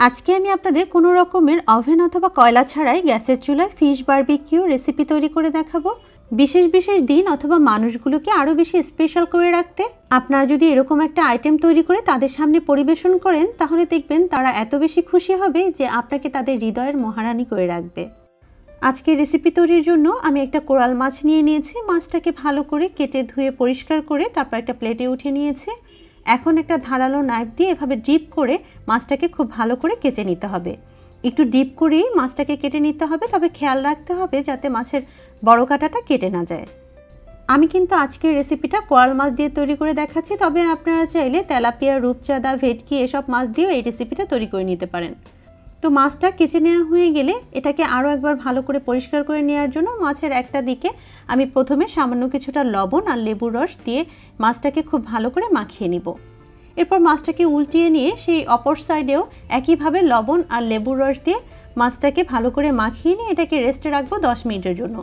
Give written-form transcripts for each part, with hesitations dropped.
আজকে আমি আপনাদের কোনো রকমের ওভেন অথবা কয়লা ছাড়াই গ্যাসের চুলায় ফিশ বারবিকিউ রেসিপি তৈরি করে দেখাবো। বিশেষ বিশেষ দিন অথবা মানুষগুলোকে আরও বেশি স্পেশাল করে রাখতে আপনারা যদি এরকম একটা আইটেম তৈরি করে তাদের সামনে পরিবেশন করেন, তাহলে দেখবেন তারা এত বেশি খুশি হবে যে আপনাকে তাদের হৃদয়ের মহারানী করে রাখবে। আজকে রেসিপি তৈরির জন্য আমি একটা কোরাল মাছ নিয়ে নিয়েছি। মাছটাকে ভালো করে কেটে ধুয়ে পরিষ্কার করে তারপর একটা প্লেটে উঠিয়ে নিয়েছি। এখন একটা ধারালো নাইফ দিয়ে এভাবে ডিপ করে মাছটাকে খুব ভালো করে কেটে নিতে হবে। একটু ডিপ করেই মাছটাকে কেটে নিতে হবে, তবে খেয়াল রাখতে হবে যাতে মাছের বড় কাঁটাটা কেটে না যায়। আমি কিন্তু আজকের রেসিপিটা কোরাল মাছ দিয়ে তৈরি করে দেখাচ্ছি, তবে আপনারা চাইলে তেলাপিয়া, রূপচাঁদা, ভেটকি এসব মাছ দিয়েও এই রেসিপিটা তৈরি করে নিতে পারেন। তো মাছটা কেচে নেওয়া হয়ে গেলে এটাকে আরও একবার ভালো করে পরিষ্কার করে নেওয়ার জন্য মাছের একটা দিকে আমি প্রথমে সামান্য কিছুটা লবণ আর লেবুর রস দিয়ে মাছটাকে খুব ভালো করে মাখিয়ে নিব। এরপর মাছটাকে উল্টিয়ে নিয়ে সেই অপর সাইডেও একইভাবে লবণ আর লেবুর রস দিয়ে মাছটাকে ভালো করে মাখিয়ে নিয়ে এটাকে রেস্টে রাখবো 10 মিনিটের জন্য।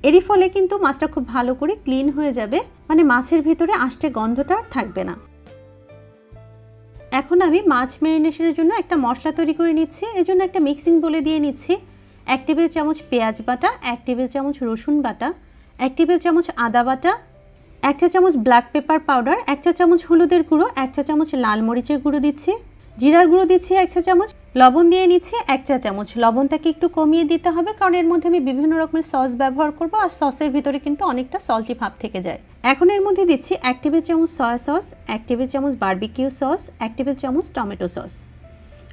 এরই ফলে কিন্তু মাছটা খুব ভালো করে ক্লিন হয়ে যাবে, মানে মাছের ভিতরে আষ্টে গন্ধটা আর থাকবে না। এখন আমি মাছ ম্যারিনেশনের জন্য একটা মশলা তৈরি করে নিচ্ছি। এর জন্য একটা মিক্সিং বলে দিয়ে নিচ্ছি। 1 টেবিল চামচ পেঁয়াজ বাটা, 1 টেবিল চামচ রসুন বাটা, 1 টেবিল চামচ আদা বাটা, 1 চা চামচ ব্ল্যাক পেপার পাউডার, 1 চা চামচ হলুদের গুঁড়ো, 1 চা চামচ লাল মরিচের গুঁড়ো দিচ্ছি, জিরার গুঁড়ো দিচ্ছি 1 চা চামচ, লবণ দিয়ে নিচ্ছি 1 চা চামচ। লবণটাকে একটু কমিয়ে দিতে হবে, কারণ এর মধ্যে আমি বিভিন্ন রকমের সস ব্যবহার করব আর সসের ভিতরে কিন্তু অনেকটা সল্টি ভাব থেকে যায়। এখন এর মধ্যে দিচ্ছি 1 টেবিল চামচ সয়া সস, 1 টেবিল চামচ বারবিকিউ সস, 1 টেবিল চামচ টমেটো সস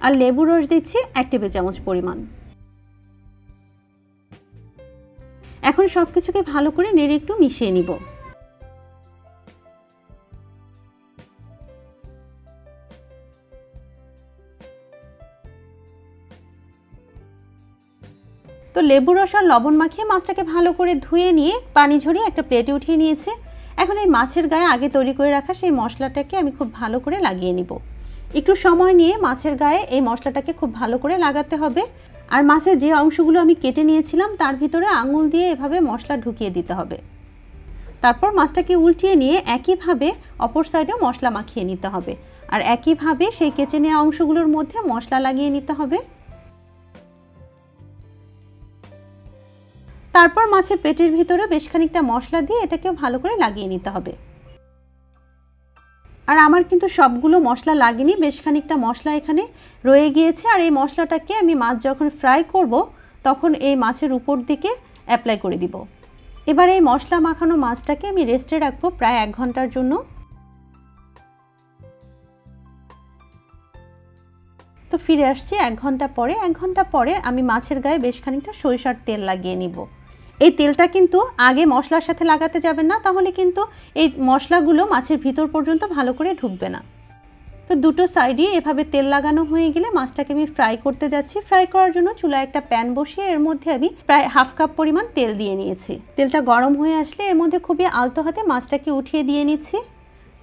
আর লেবুর রস দিচ্ছি 1 টেবিল চামচ পরিমাণ। এখন সব কিছুকে ভালো করে নেড়ে একটু মিশিয়ে নিব। তো লেবু রস আর লবণ মাখিয়ে মাছটাকে ভালো করে ধুয়ে নিয়ে পানি ঝরিয়ে একটা প্লেটে উঠিয়ে নিয়েছে। এখন এই মাছের গায়ে আগে তৈরি করে রাখা সেই মশলাটাকে আমি খুব ভালো করে লাগিয়ে নিব। একটু সময় নিয়ে মাছের গায়ে এই মশলাটাকে খুব ভালো করে লাগাতে হবে। আর মাছের যে অংশগুলো আমি কেটে নিয়েছিলাম তার ভিতরে আঙুল দিয়ে এভাবে মশলা ঢুকিয়ে দিতে হবে। তারপর মাছটাকে উল্টিয়ে নিয়ে একইভাবে অপর সাইডেও মশলা মাখিয়ে নিতে হবে, আর একইভাবে সেই কেচে নেওয়া অংশগুলোর মধ্যে মশলা লাগিয়ে নিতে হবে। তারপর মাছের পেটের ভিতরে বেশ খানিকটা মশলা দিয়ে এটাকেও ভালো করে লাগিয়ে নিতে হবে। আর আমার কিন্তু সবগুলো মশলা লাগেনি, বেশ খানিকটা মশলা এখানে রয়ে গিয়েছে। আর এই মশলাটাকে আমি মাছ যখন ফ্রাই করব তখন এই মাছের উপর দিকে অ্যাপ্লাই করে দিব। এবার এই মশলা মাখানো মাছটাকে আমি রেস্টে রাখবো প্রায় 1 ঘন্টার জন্য। তো ফিরে আসছি 1 ঘন্টা পরে। 1 ঘন্টা পরে আমি মাছের গায়ে বেশ খানিকটা সরিষার তেল লাগিয়ে নিব। এই তেলটা কিন্তু আগে মশলার সাথে লাগাতে যাবেন না, তাহলে কিন্তু এই মশলাগুলো মাছের ভিতর পর্যন্ত ভালো করে ঢুকবে না। তো দুটো সাইডে এভাবে তেল লাগানো হয়ে গেলে মাছটাকে আমি ফ্রাই করতে যাচ্ছি। ফ্রাই করার জন্য চুলায় একটা প্যান বসিয়ে এর মধ্যে আমি প্রায় হাফ কাপ পরিমাণ তেল দিয়ে নিয়েছি। তেলটা গরম হয়ে আসলে এর মধ্যে খুবই আলতো হাতে মাছটাকে উঠিয়ে দিয়ে নিচ্ছি।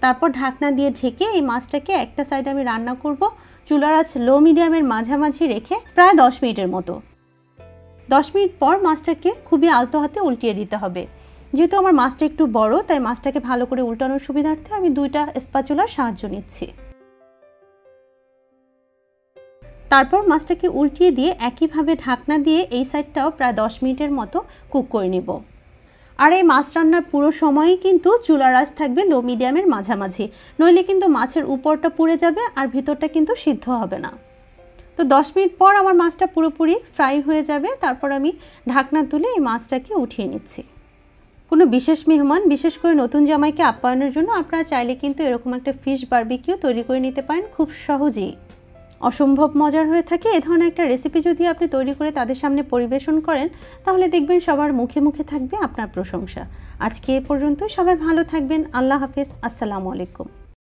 তারপর ঢাকনা দিয়ে ঢেকে এই মাছটাকে একটা সাইডে আমি রান্না করব চুলার আঁচ লো মিডিয়ামের মাঝামাঝি রেখে প্রায় 10 মিনিটের মতো। 10 মিনিট পর মাছটাকে খুবই আলতো হাতে উল্টিয়ে দিতে হবে। যেহেতু আমার মাছটা একটু বড়, তাই মাছটাকে ভালো করে উল্টানোর সুবিধার্থে আমি 2টা স্প্যাচুলার সাহায্য নিচ্ছি। তারপর মাছটাকে উল্টিয়ে দিয়ে একইভাবে ঢাকনা দিয়ে এই সাইডটাও প্রায় 10 মিনিটের মতো কুক করে নিব। আর এই মাছ রান্নার পুরো সময়ই কিন্তু চুলার আঁচ থাকবে লো মিডিয়ামের মাঝামাঝি, নইলে কিন্তু মাছের উপরটা পুড়ে যাবে আর ভিতরটা কিন্তু সিদ্ধ হবে না। তো 10 মিনিট পর আমার মাছটা পুরোপুরি ফ্রাই হয়ে যাবে। তারপর আমি ঢাকনা তুলে এই মাছটাকে উঠিয়ে নিচ্ছি। কোনো বিশেষ মেহমান, বিশেষ করে নতুন জামাইকে আপ্যায়নের জন্য আপনারা চাইলে কিন্তু এরকম একটা ফিশ বারবিকিউ তৈরি করে নিতে পারেন খুব সহজেই। অসম্ভব মজার হয়ে থাকে। এ ধরনের একটা রেসিপি যদি আপনি তৈরি করে তাদের সামনে পরিবেশন করেন, তাহলে দেখবেন সবার মুখে মুখে থাকবে আপনার প্রশংসা। আজকে এ পর্যন্ত, সবাই ভালো থাকবেন। আল্লাহ হাফেজ। আসসালামু আলাইকুম।